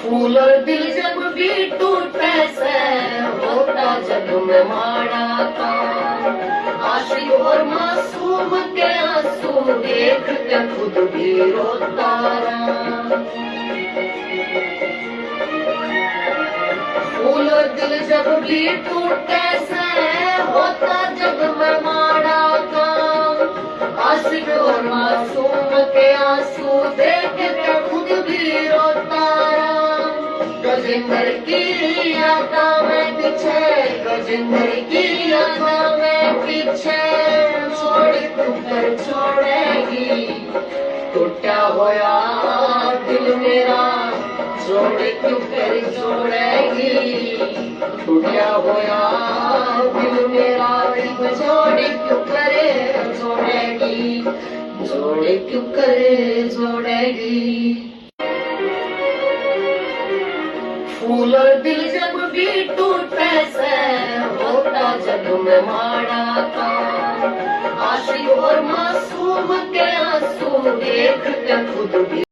फूल और दिल जब भी टूटे से होता जग में माड़ा का। आशिक और मासूम के आंसू देख के खुद भी रोता रहा। फूल और दिल जब भी टूटे से होता जग में माड़ा का। आशिक और मासूम के आंसू देख के खुद भी रोता रहा। गजेंद्र की यादा में पीछे, गजेंद्र की यादा में पीछे छोड़ तू कर छोड़ेगी। टूटा होया दिल मेरा छोड़ क्यों कर छोड़ेगी। टूटा होया दिल मेरा छोड़ क्यों करे छोड़ेगी। जोड़ क्यों करे जोड़ेगी। फूल और दिल जब भी टूटे से होता जग में माड़ा का। आशिक और मासूम के आंसू देख के खुद भी